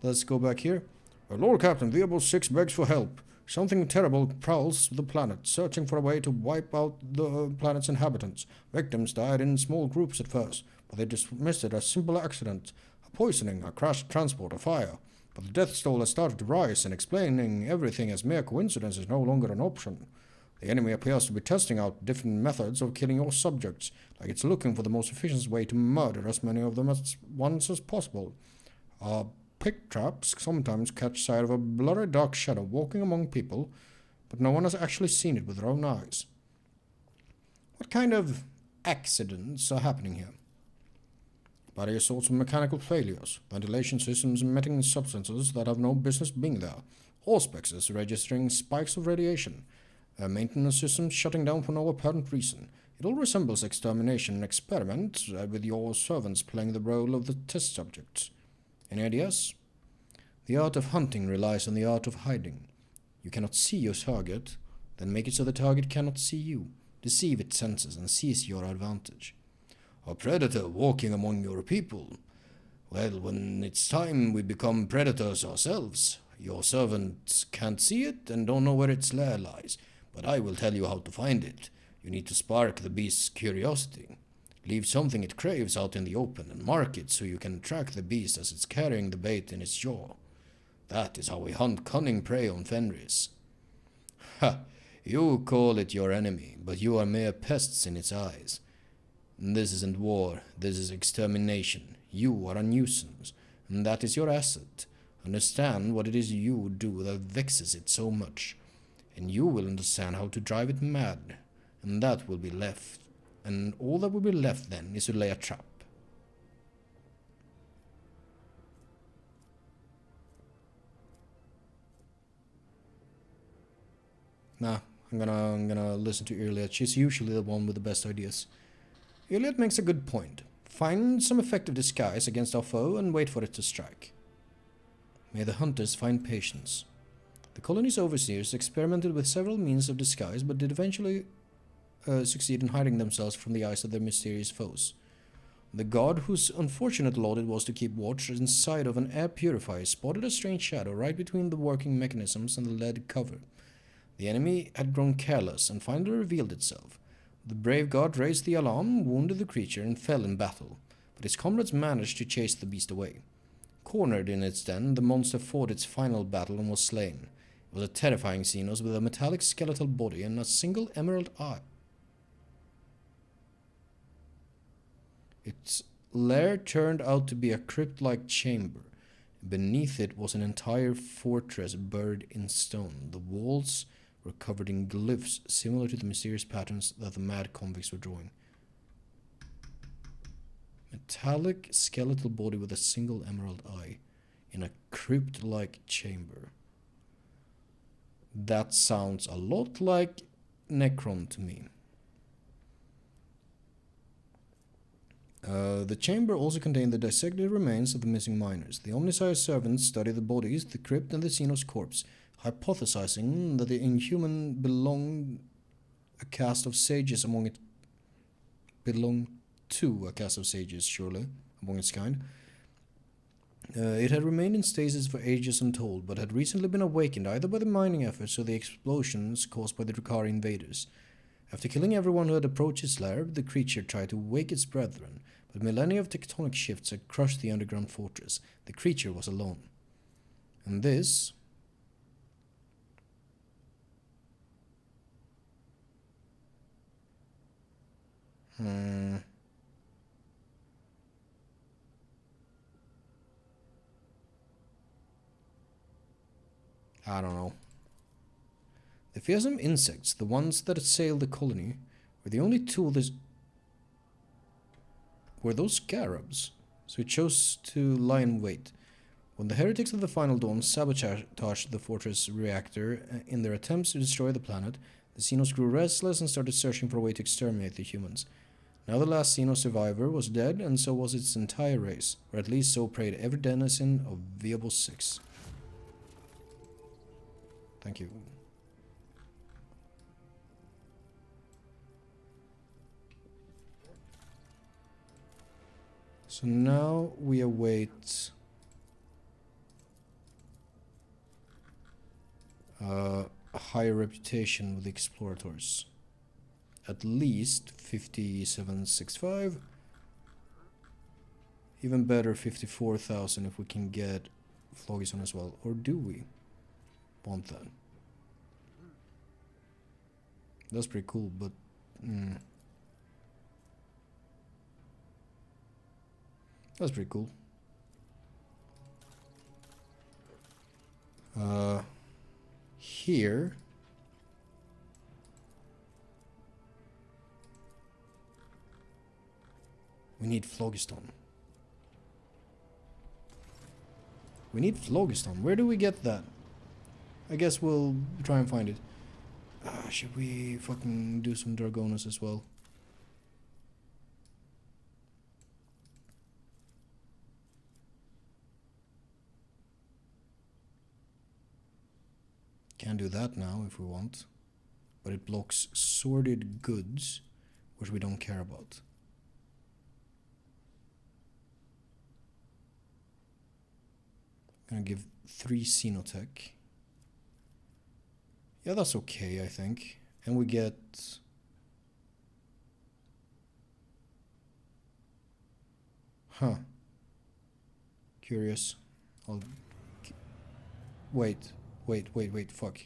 Let's go back here. Lord Captain, Vehicle 6 begs for help. Something terrible prowls the planet, searching for a way to wipe out the planet's inhabitants. Victims died in small groups at first, but they dismissed it as simple accident. A poisoning, a crashed transport, a fire. But the death toll has started to rise, and explaining everything as mere coincidence is no longer an option. The enemy appears to be testing out different methods of killing your subjects, like it's looking for the most efficient way to murder as many of them at once as possible. Pick traps sometimes catch sight of a blurry dark shadow walking among people, but no one has actually seen it with their own eyes. What kind of accidents are happening here? Body assaults and mechanical failures, ventilation systems emitting substances that have no business being there, auspexes registering spikes of radiation, maintenance systems shutting down for no apparent reason. It all resembles extermination experiment, with your servants playing the role of the test subjects. Any ideas? The art of hunting relies on the art of hiding. You cannot see your target, then make it so the target cannot see you. Deceive its senses and seize your advantage. A predator walking among your people. Well, when it's time we become predators ourselves. Your servants can't see it and don't know where its lair lies, but I will tell you how to find it. You need to spark the beast's curiosity. Leave something it craves out in the open and mark it so you can track the beast as it's carrying the bait in its jaw. That is how we hunt cunning prey on Fenris. Ha! You call it your enemy, but you are mere pests in its eyes. This isn't war, this is extermination. You are a nuisance, and that is your asset. Understand what it is you do that vexes it so much, and you will understand how to drive it mad, and that will be left. And all that will be left then is to lay a trap. Nah, I'm gonna listen to Iliad. She's usually the one with the best ideas. Iliad makes a good point. Find some effective disguise against our foe and wait for it to strike. May the hunters find patience. The colony's overseers experimented with several means of disguise, but did eventually succeed in hiding themselves from the eyes of their mysterious foes. The guard, whose unfortunate lot it was to keep watch inside of an air purifier, spotted a strange shadow right between the working mechanisms and the lead cover. The enemy had grown careless and finally revealed itself. The brave guard raised the alarm, wounded the creature, and fell in battle, but his comrades managed to chase the beast away. Cornered in its den, the monster fought its final battle and was slain. It was a terrifying Xenos with a metallic skeletal body and a single emerald eye. Its lair turned out to be a crypt-like chamber. Beneath it was an entire fortress buried in stone. The walls were covered in glyphs similar to the mysterious patterns that the mad convicts were drawing. Metallic skeletal body with a single emerald eye in a crypt-like chamber. That sounds a lot like Necron to me. The chamber also contained the dissected remains of the missing miners. The Omniscience servants studied the bodies, the crypt, and the Xenos corpse, hypothesizing that the Inhuman belonged a caste of sages among it. Belonged to a caste of sages, surely, among its kind. It had remained in stasis for ages untold, but had recently been awakened either by the mining efforts or the explosions caused by the Drukhari invaders. After killing everyone who had approached its lair, the creature tried to wake its brethren, but millennia of tectonic shifts had crushed the underground fortress. The creature was alone. And this... I don't know. The fearsome insects, the ones that assailed the colony, were the only tool this... Were those scarabs? So it chose to lie in wait. When the heretics of the Final Dawn sabotaged the fortress reactor in their attempts to destroy the planet, the Xenos grew restless and started searching for a way to exterminate the humans. Now the last Xenos survivor was dead, and so was its entire race, or at least so prayed every denizen of Vehicle 6. Thank you. So now we await higher reputation with explorators. At least 5765. Even better, 54,000 if we can get Phlogiston as well. Or do we want that? That's pretty cool, but that's pretty cool. Here we need Phlogiston. We need Phlogiston. Where do we get that? I guess we'll try and find it. Should we fucking do some Dragonas as well? Can do that now if we want. But it blocks sorted goods, which we don't care about. Gonna give 3 Xenotech. Yeah, that's okay, I think. And we get... Huh. Curious. I'll... Wait, fuck.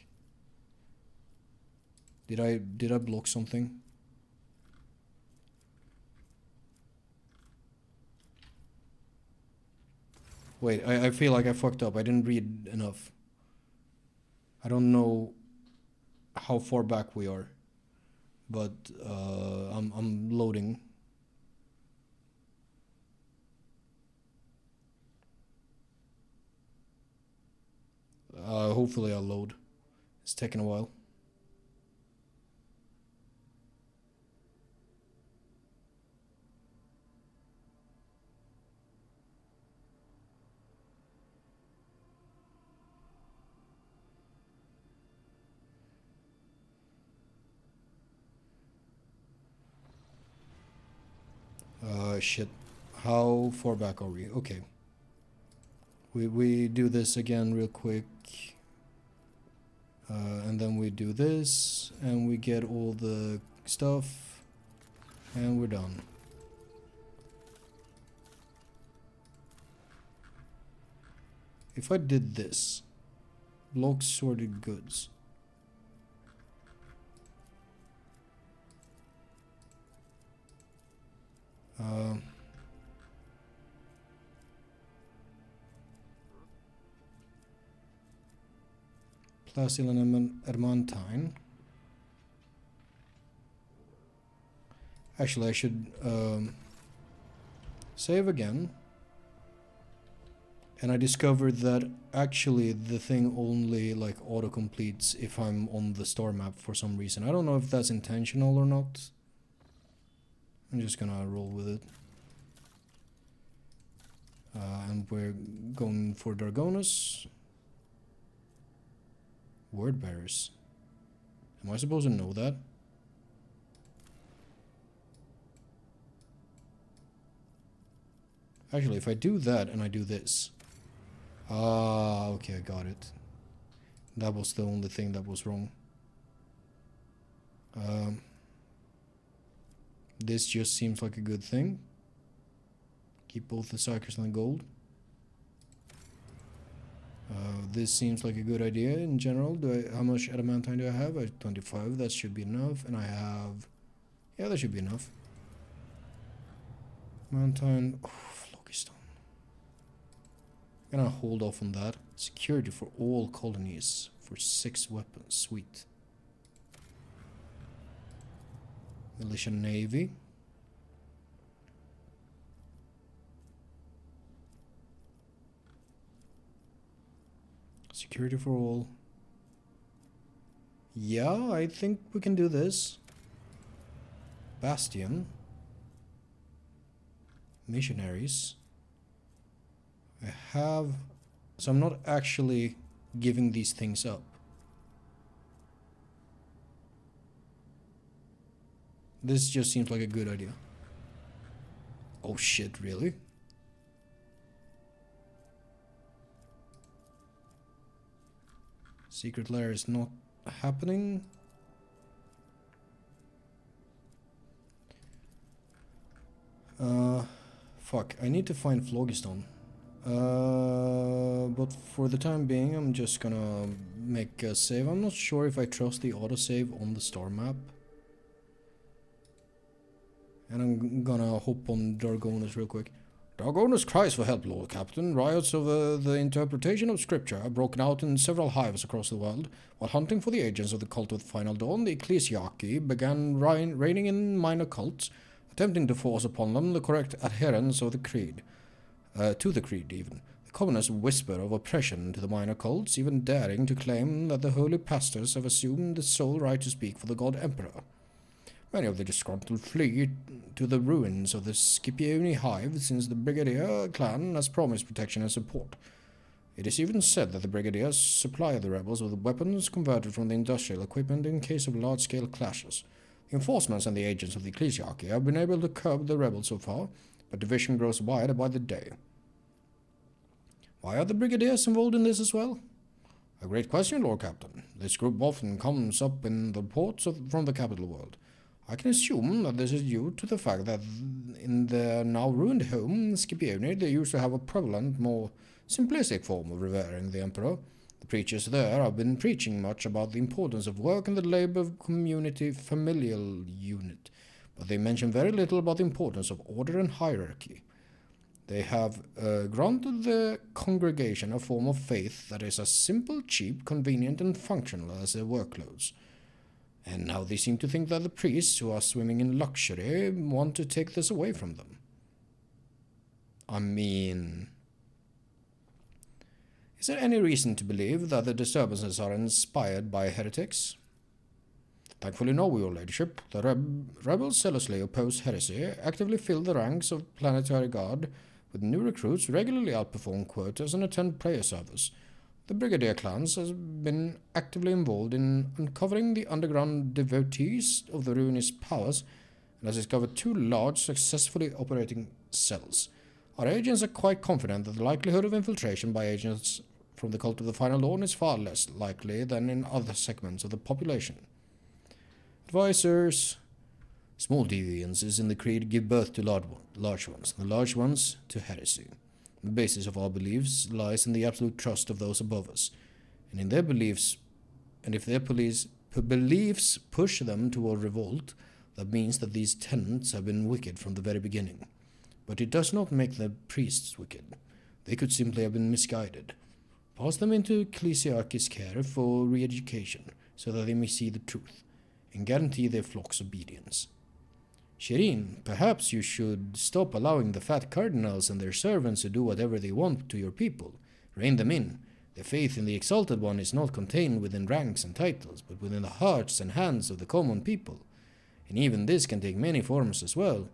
Did I block something? Wait, I feel like I fucked up. I didn't read enough. I don't know how far back we are, but I'm loading. Hopefully I'll load. It's taking a while. Shit. How far back are we? Okay. We do this again real quick. And then we do this, and we get all the stuff, and we're done. If I did this, block sorted goods. Placil and Adamantine. Actually, I should save again. And I discovered that actually the thing only like auto-completes if I'm on the star map for some reason. I don't know if that's intentional or not. I'm just gonna roll with it. And we're going for Dragonas. Word bearers. Am I supposed to know that? Actually, if I do that and I do this. Ah, okay, I got it. That was the only thing that was wrong. This just seems like a good thing. Keep both the Psychers and the gold. This seems like a good idea in general. How much adamantine do I have? I have 25. That should be enough. And I have... Yeah, that should be enough. Adamantine... Oh, Phlogiston. I'm gonna hold off on that. Security for all colonies for 6 weapons. Sweet. Militia Navy. Security for all. Yeah, I think we can do this. Bastion. Missionaries. I have... So I'm not actually giving these things up. This just seems like a good idea. Oh shit, really? Secret lair is not... happening. Fuck, I need to find Phlogiston. But for the time being, I'm just gonna make a save. I'm not sure if I trust the autosave on the star map. And I'm gonna hop on Dargonus real quick. Dargonus cries for help, Lord Captain. Riots over the interpretation of scripture have broken out in several hives across the world. While hunting for the agents of the cult of the Final Dawn, the ecclesiarchy began reigning in minor cults, attempting to force upon them the correct adherence of the creed. To the creed, even. The commoners whisper of oppression to the minor cults, even daring to claim that the holy pastors have assumed the sole right to speak for the god emperor. Many of the disgruntled flee to the ruins of the Scipione hive, since the Brigadier clan has promised protection and support. It is even said that the Brigadiers supply the rebels with weapons converted from the industrial equipment in case of large-scale clashes. The enforcements and the agents of the ecclesiarchy have been able to curb the rebels so far, but division grows wider by the day. Why are the Brigadiers involved in this as well? A great question, Lord Captain. This group often comes up in the reports from the capital world. I can assume that this is due to the fact that in their now ruined home, Scipione, they used to have a prevalent, more simplistic form of revering the emperor. The preachers there have been preaching much about the importance of work and the labor community familial unit, but they mention very little about the importance of order and hierarchy. They have granted the congregation a form of faith that is as simple, cheap, convenient, and functional as their workloads. And now they seem to think that the priests, who are swimming in luxury, want to take this away from them. I mean, is there any reason to believe that the disturbances are inspired by heretics? Thankfully no, your ladyship. The rebels zealously oppose heresy, actively fill the ranks of planetary guard with new recruits, regularly outperform quotas, and attend prayer service. The Brigadier clans has been actively involved in uncovering the underground devotees of the ruinous powers and has discovered 2 large, successfully operating cells. Our agents are quite confident that the likelihood of infiltration by agents from the cult of the Final Dawn is far less likely than in other segments of the population. Advisors. Small deviances in the creed give birth to large ones, the large ones to heresy. The basis of our beliefs lies in the absolute trust of those above us, and in their beliefs, and if their beliefs push them toward revolt, that means that these tenets have been wicked from the very beginning. But it does not make the priests wicked. They could simply have been misguided. Pass them into ecclesiarchy's care for re-education, so that they may see the truth, and guarantee their flock's obedience. Shireen, perhaps you should stop allowing the fat cardinals and their servants to do whatever they want to your people. Rein them in. Their faith in the Exalted One is not contained within ranks and titles, but within the hearts and hands of the common people. And even this can take many forms as well.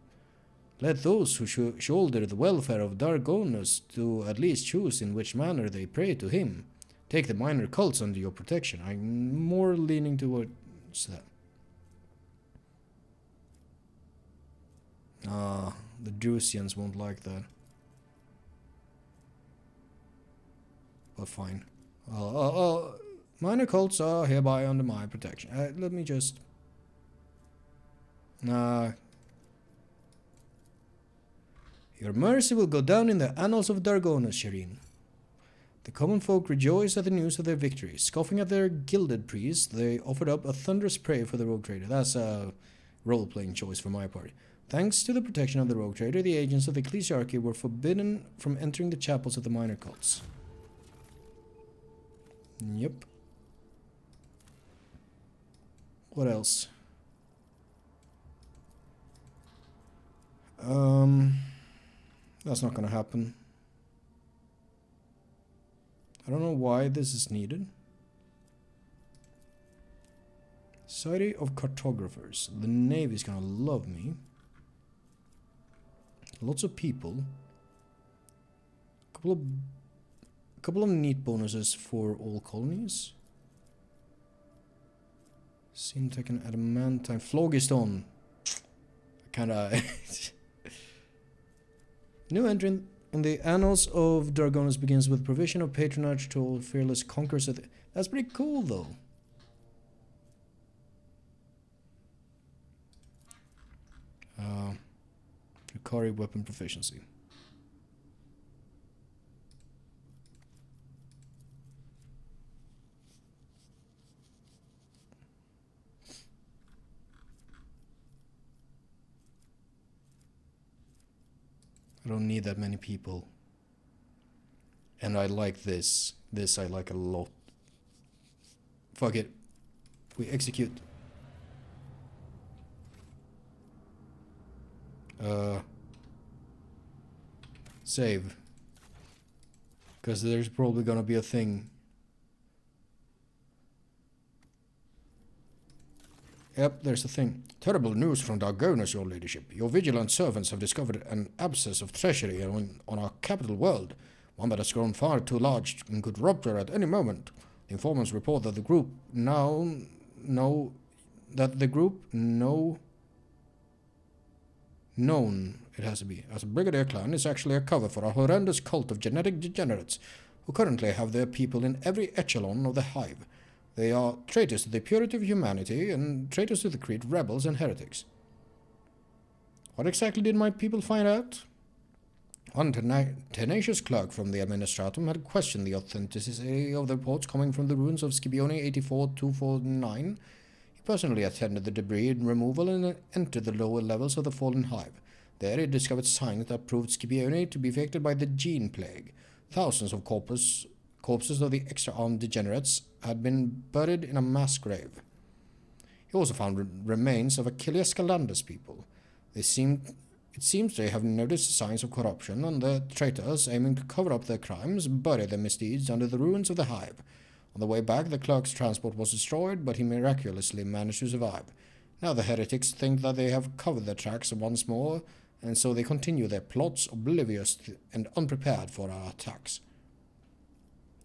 Let those who shoulder the welfare of Dargonus to at least choose in which manner they pray to him. Take the minor cults under your protection. I'm more leaning towards that. The Drusians won't like that. But fine. Minor cults are hereby under my protection. Let me just... Your mercy will go down in the annals of Dargonus, Shireen. The common folk rejoice at the news of their victory. Scoffing at their gilded priests, they offered up a thunderous prayer for the rogue trader. That's a role-playing choice for my part. Thanks to the protection of the rogue trader, the agents of the ecclesiarchy were forbidden from entering the chapels of the minor cults. Yep. What else? That's not gonna happen. I don't know why this is needed. Society of Cartographers. The Navy's gonna love me. Lots of people. A couple of neat bonuses for all colonies. Syntech and Adamantine. Phlogiston. Kinda... New entry in the annals of Dargonus begins with provision of patronage to all fearless conquerors. That's pretty cool, though. Drukhari weapon proficiency. I don't need that many people. And I like this. This I like a lot. Fuck it. We execute. Save. Because there's probably gonna be a thing. Yep, there's a thing. Terrible news from Dargonas, your ladyship. Your vigilant servants have discovered an abscess of treasury on our capital world, one that has grown far too large and could rupture at any moment. The informants report that the group known it has to be, as a brigadier clan is actually a cover for a horrendous cult of genetic degenerates who currently have their people in every echelon of the hive. They are traitors to the purity of humanity and traitors to the creed, rebels and heretics. What exactly did my people find out? One tenacious clerk from the administratum had questioned the authenticity of the reports coming from the ruins of Scipione 84249. He personally attended the debris removal and entered the lower levels of the fallen hive. There he discovered signs that proved Scipione to be affected by the gene plague. Thousands of corpses of the extra-armed degenerates had been buried in a mass grave. He also found remains of Achilles Scalander's people. It seems they have noticed signs of corruption, and the traitors, aiming to cover up their crimes, bury their misdeeds under the ruins of the hive. On the way back, the clerk's transport was destroyed, but he miraculously managed to survive. Now the heretics think that they have covered their tracks once more, and so they continue their plots, oblivious and unprepared for our attacks.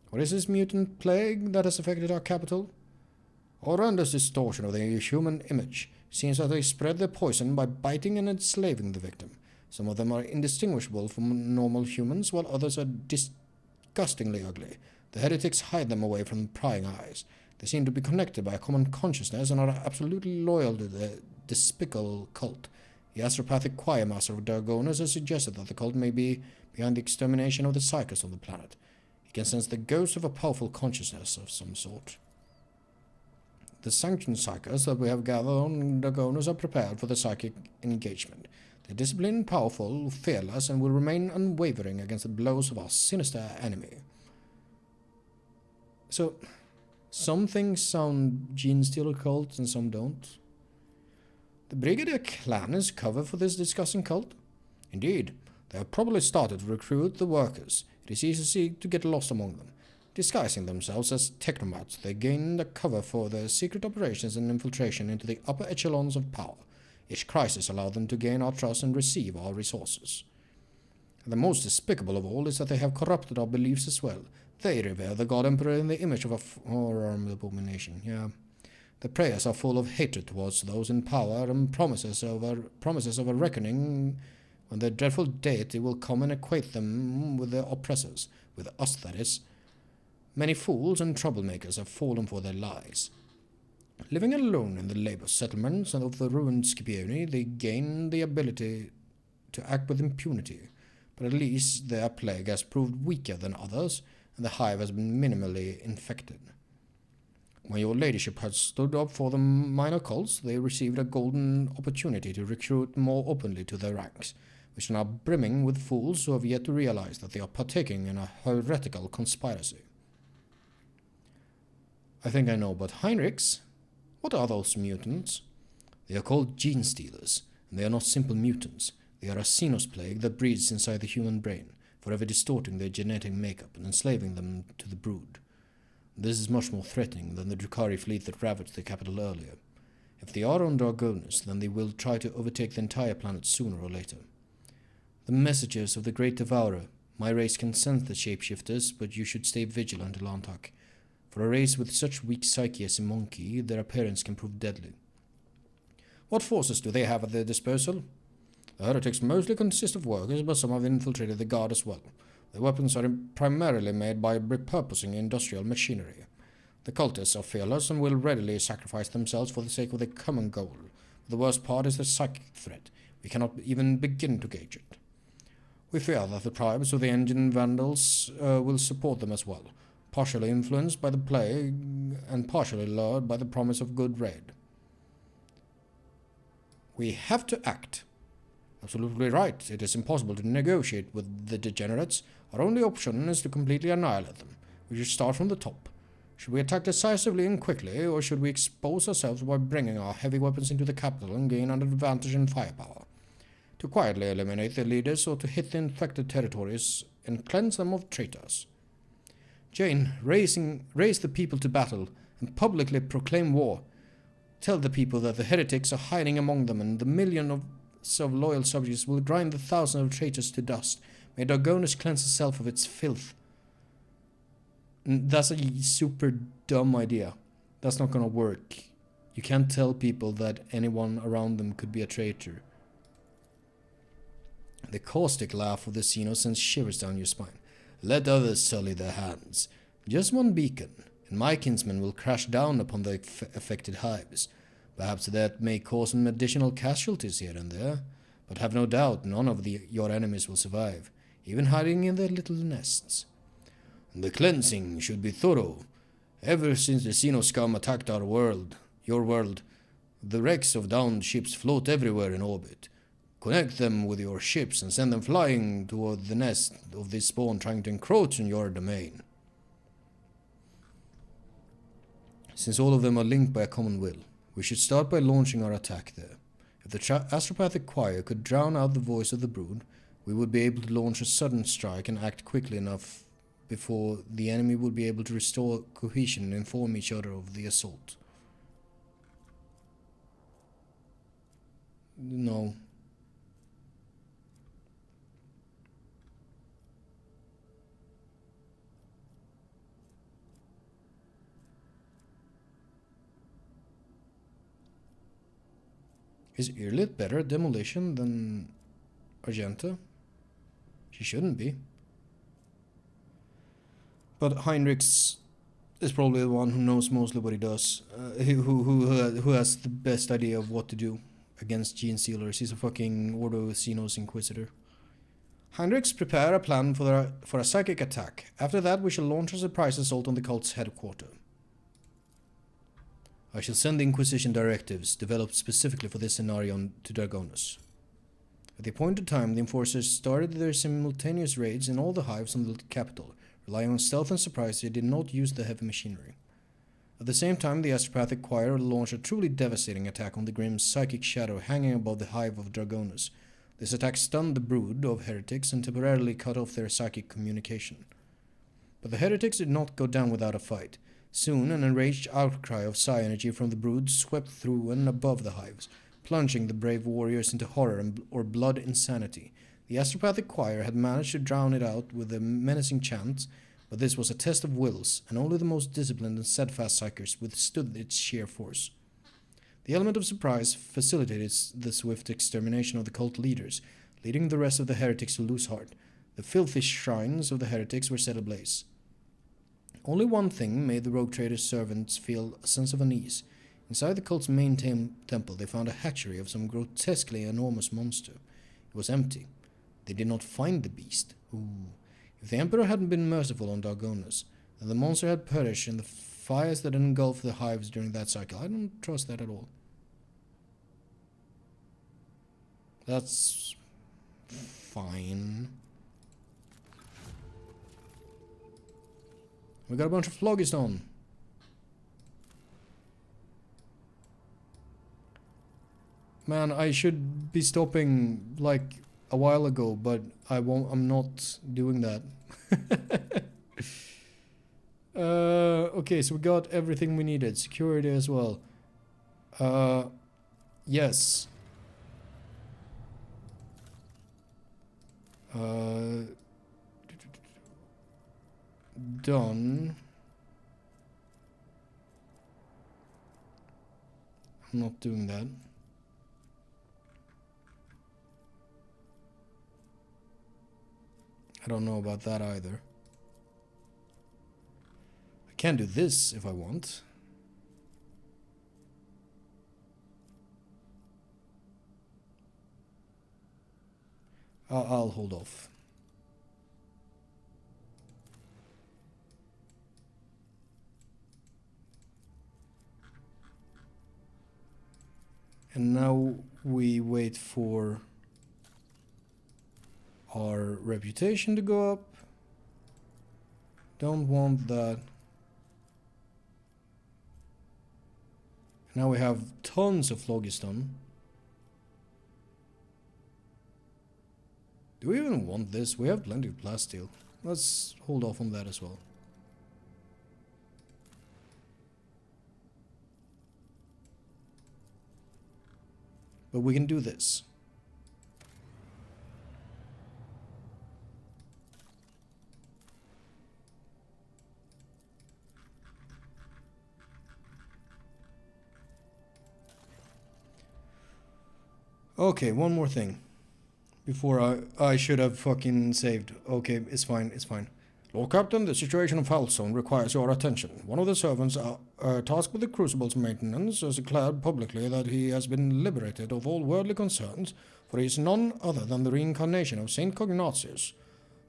What is this mutant plague that has affected our capital? Horrendous distortion of the human image. Seems that they spread their poison by biting and enslaving the victim. Some of them are indistinguishable from normal humans, while others are disgustingly ugly. The heretics hide them away from prying eyes. They seem to be connected by a common consciousness and are absolutely loyal to the despicable cult. The astropathic choir master of Dargonas has suggested that the cult may be behind the extermination of the psychers on the planet. He can sense the ghost of a powerful consciousness of some sort. The sanctioned psychers that we have gathered on Dargonas are prepared for the psychic engagement. They are disciplined, powerful, fearless, and will remain unwavering against the blows of our sinister enemy. So, some things sound gene-stealer cult and some don't. The Brigadier clan is cover for this disgusting cult? Indeed, they have probably started to recruit the workers. It is easy to get lost among them. Disguising themselves as technomats, they gain the cover for their secret operations and infiltration into the upper echelons of power. Each crisis allows them to gain our trust and receive our resources. And the most despicable of all is that they have corrupted our beliefs as well. They revere the God Emperor in the image of a forearmed abomination. Yeah. Their prayers are full of hatred towards those in power and promises of a reckoning when the dreadful deity will come and equate them with their oppressors, with us that is. Many fools and troublemakers have fallen for their lies. Living alone in the labor settlements of the ruined Scipione, they gain the ability to act with impunity, but at least their plague has proved weaker than others, and the hive has been minimally infected. When your ladyship had stood up for the minor cults, they received a golden opportunity to recruit more openly to their ranks, which are now brimming with fools who have yet to realize that they are partaking in a heretical conspiracy. I think I know, but Heinrichs? What are those mutants? They are called gene stealers, and they are not simple mutants. They are a xenos plague that breeds inside the human brain, forever distorting their genetic makeup and enslaving them to the brood. This is much more threatening than the Drukhari fleet that ravaged the capital earlier. If they are on Dargonas, then they will try to overtake the entire planet sooner or later. The messengers of the Great Devourer. My race can sense the shapeshifters, but you should stay vigilant, Lantak. For a race with such weak psyche as a monkey, their appearance can prove deadly. What forces do they have at their disposal? The heretics mostly consist of workers, but some have infiltrated the guard as well. The weapons are primarily made by repurposing industrial machinery. The cultists are fearless and will readily sacrifice themselves for the sake of their common goal. The worst part is the psychic threat. We cannot even begin to gauge it. We fear that the tribes of the engine vandals will support them as well, partially influenced by the plague and partially lured by the promise of good raid. We have to act. Absolutely right. It is impossible to negotiate with the degenerates. Our only option is to completely annihilate them. We should start from the top. Should we attack decisively and quickly, or should we expose ourselves by bringing our heavy weapons into the capital and gain an advantage in firepower? To quietly eliminate the leaders or to hit the infected territories and cleanse them of traitors? Jane, raise the people to battle and publicly proclaim war. Tell the people that the heretics are hiding among them, and the millions of loyal subjects will grind the thousands of traitors to dust. May Dargonus cleanse itself of its filth. That's a super dumb idea. That's not gonna work. You can't tell people that anyone around them could be a traitor. The caustic laugh of the Xeno sends shivers down your spine. Let others sully their hands. Just one beacon, and my kinsmen will crash down upon the affected hives. Perhaps that may cause some additional casualties here and there, but have no doubt none of your enemies will survive, even hiding in their little nests. The cleansing should be thorough. Ever since the Xeno scum attacked your world, the wrecks of downed ships float everywhere in orbit. Connect them with your ships and send them flying toward the nest of this spawn trying to encroach on your domain. Since all of them are linked by a common will, we should start by launching our attack there. If the astropathic choir could drown out the voice of the brood, we would be able to launch a sudden strike and act quickly enough before the enemy would be able to restore cohesion and inform each other of the assault. No. Is Irlit better at demolition than Argenta? She shouldn't be. But Heinrichs is probably the one who knows mostly what he does. Who has the best idea of what to do against Gene Stealers. He's a fucking Ordo Xenos Inquisitor. Heinrichs, prepare a plan for a psychic attack. After that, we shall launch a surprise assault on the cult's headquarters. I shall send the Inquisition directives developed specifically for this scenario to Dargonus. At the appointed time, the enforcers started their simultaneous raids in all the hives on the capital. Relying on stealth and surprise, they did not use the heavy machinery. At the same time, the astropathic choir launched a truly devastating attack on the grim psychic shadow hanging above the hive of Dargonus. This attack stunned the brood of heretics and temporarily cut off their psychic communication. But the heretics did not go down without a fight. Soon, an enraged outcry of psi energy from the brood swept through and above the hives, plunging the brave warriors into horror or blood insanity. The astropathic choir had managed to drown it out with a menacing chant, but this was a test of wills, and only the most disciplined and steadfast psykers withstood its sheer force. The element of surprise facilitated the swift extermination of the cult leaders, leading the rest of the heretics to lose heart. The filthy shrines of the heretics were set ablaze. Only one thing made the rogue trader's servants feel a sense of unease. Inside the cult's main temple, they found a hatchery of some grotesquely enormous monster. It was empty. They did not find the beast. Ooh. If the Emperor hadn't been merciful on Dargonus, then the monster had perished in the fires that engulfed the hives during that cycle. I don't trust that at all. That's fine. We got a bunch of phlogiston. Man, I should be stopping like a while ago, but I'm not doing that. Okay, so we got everything we needed. Security as well. Yes. Done. I'm not doing that. I don't know about that either. I can do this if I want. I'll hold off. And now we wait for our reputation to go up. Don't want that. Now we have tons of phlogiston. Do we even want this? We have plenty of plasteel. Let's hold off on that as well. But we can do this. Okay, one more thing. Before I should have fucking saved. Okay, it's fine, it's fine. Lord Captain, the situation of Falstone requires your attention. One of the servants tasked with the Crucible's maintenance has declared publicly that he has been liberated of all worldly concerns, for he is none other than the reincarnation of Saint Cognatius.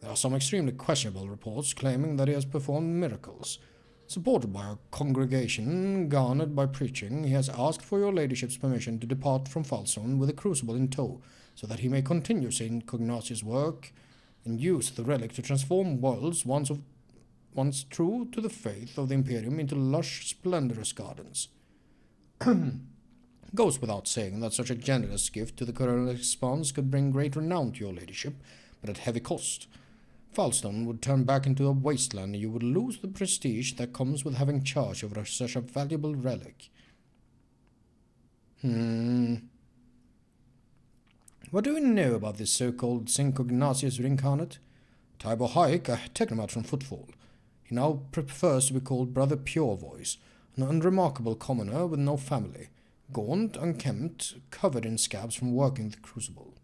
There are some extremely questionable reports claiming that he has performed miracles. Supported by a congregation garnered by preaching, he has asked for your ladyship's permission to depart from Falstone with the Crucible in tow, so that he may continue Saint Cognatius' work and use the relic to transform worlds once true to the faith of the Imperium into lush, splendorous gardens. Goes without saying that such a generous gift to the colonel's expanse could bring great renown to your ladyship, but at heavy cost. Falstone would turn back into a wasteland, and you would lose the prestige that comes with having charge over such a valuable relic. What do we know about this so-called Saint Cognatius reincarnate? Tibor Hayek, a technomat from Footfall. He now prefers to be called Brother Purevoice, an unremarkable commoner with no family, gaunt, unkempt, covered in scabs from working the Crucible.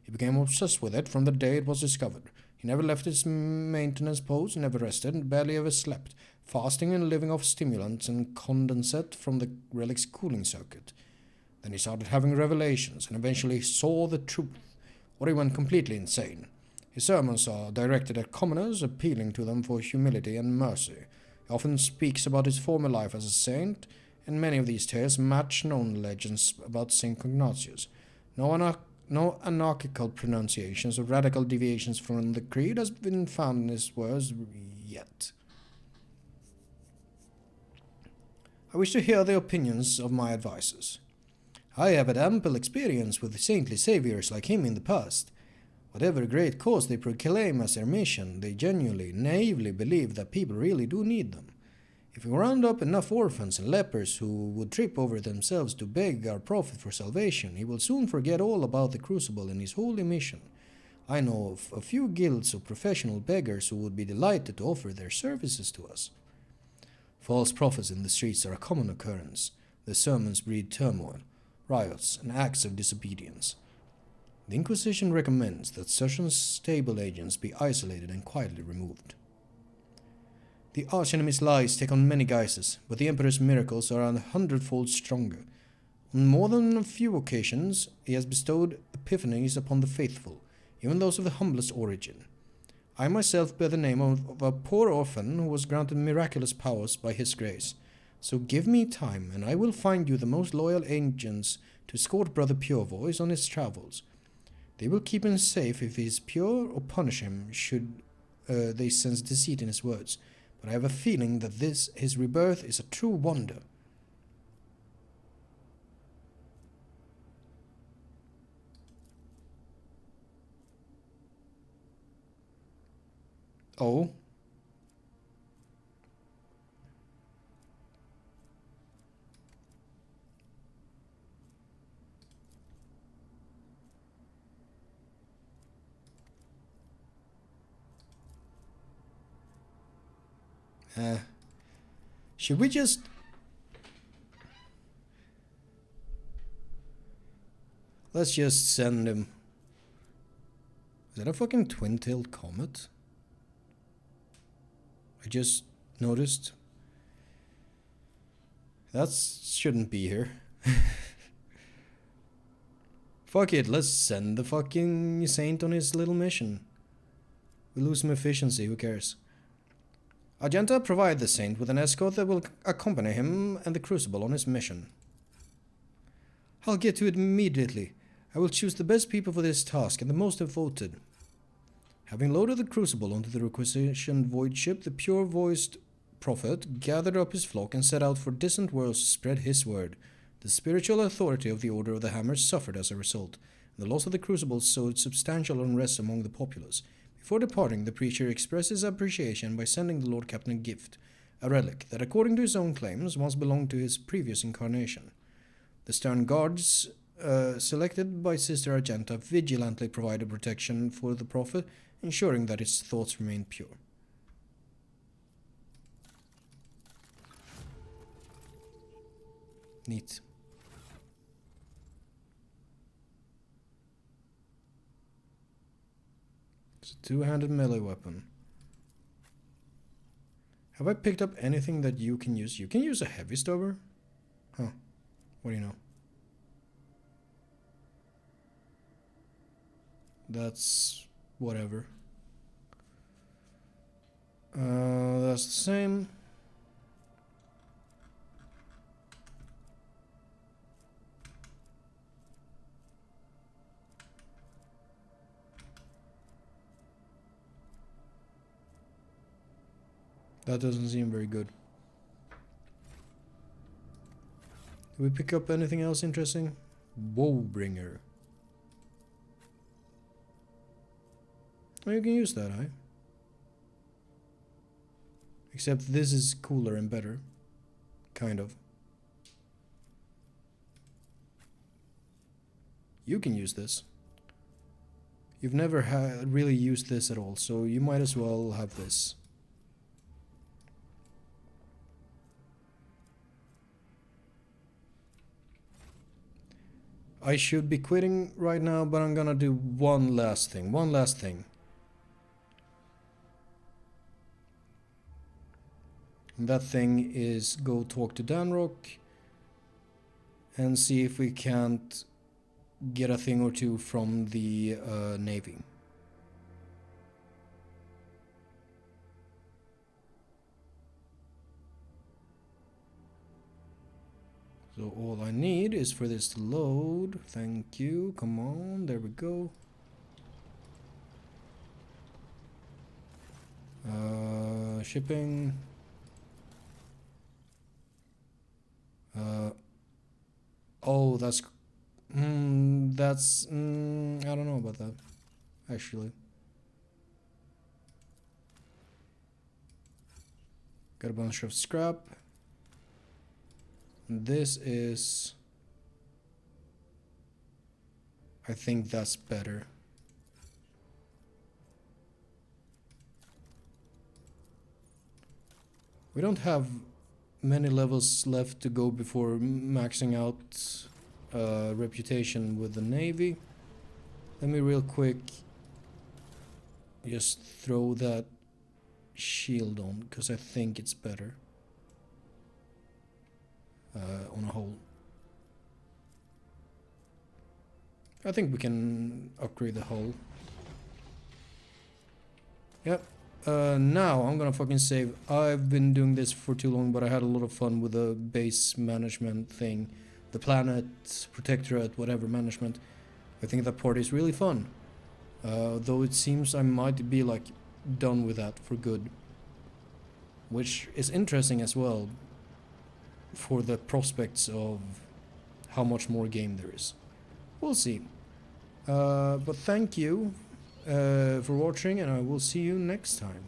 He became obsessed with it from the day it was discovered. He never left his maintenance post, never rested, and barely ever slept, fasting and living off stimulants and condensate from the relic's cooling circuit. Then he started having revelations, and eventually saw the truth, or he went completely insane. His sermons are directed at commoners, appealing to them for humility and mercy. He often speaks about his former life as a saint, and many of these tales match known legends about Saint Cognatius. No anarchical pronunciations or radical deviations from the creed has been found in his words yet. I wish to hear the opinions of my advisers. I have had ample experience with saintly saviors like him in the past. Whatever great cause they proclaim as their mission, they genuinely, naively believe that people really do need them. If we round up enough orphans and lepers who would trip over themselves to beg our prophet for salvation, he will soon forget all about the Crucible and his holy mission. I know of a few guilds of professional beggars who would be delighted to offer their services to us. False prophets in the streets are a common occurrence. Their sermons breed turmoil, riots, and acts of disobedience. The Inquisition recommends that such unstable agents be isolated and quietly removed. The archenemy's lies take on many guises, but the Emperor's miracles are 100-fold stronger. On more than a few occasions, he has bestowed epiphanies upon the faithful, even those of the humblest origin. I myself bear the name of a poor orphan who was granted miraculous powers by his grace. So give me time, and I will find you the most loyal agents to escort Brother Purevoice on his travels. They will keep him safe if he is pure, or punish him should they sense deceit in his words. But I have a feeling that his rebirth is a true wonder. Oh? Should we just... Let's just send him... Is that a fucking twin-tailed comet? I just noticed. That shouldn't be here. Fuck it, let's send the fucking saint on his little mission. We lose some efficiency, who cares? Argenta, provide the saint with an escort that will accompany him and the Crucible on his mission. I'll get to it immediately. I will choose the best people for this task and the most devoted. Having loaded the Crucible onto the requisitioned void ship, the pure-voiced prophet gathered up his flock and set out for distant worlds to spread his word. The spiritual authority of the Order of the Hammer suffered as a result, and the loss of the Crucible sowed substantial unrest among the populace. Before departing, the preacher expressed his appreciation by sending the Lord Captain a gift, a relic that, according to his own claims, once belonged to his previous incarnation. The stern guards selected by Sister Argenta vigilantly provided protection for the prophet, ensuring that his thoughts remained pure. Neat. It's a two-handed melee weapon. Have I picked up anything that you can use? You can use a heavy stubber? Huh. What do you know? That's whatever. That's the same. That doesn't seem very good. Did we pick up anything else interesting? Bowbringer. Oh, you can use that, eh? Except this is cooler and better. Kind of. You can use this. You've never really used this at all, so you might as well have this. I should be quitting right now, but I'm gonna do one last thing. And that thing is go talk to Danrock and see if we can't get a thing or two from the Navy. So all I need is for this to load. Thank you. Come on. There we go. Shipping. Oh, that's... I don't know about that, actually. Got a bunch of scrap. This is... I think that's better. We don't have many levels left to go before maxing out reputation with the Navy. Let me real quick just throw that shield on, because I think it's better on a whole. I think we can upgrade the hull. Yep. Now I'm gonna fucking save. I've been doing this for too long, but I had a lot of fun with the base management thing. The planet, protectorate, whatever management. I think that part is really fun. Though it seems I might be like done with that for good. Which is interesting as well for the prospects of how much more game there is. We'll see. But thank you for watching, and I will see you next time.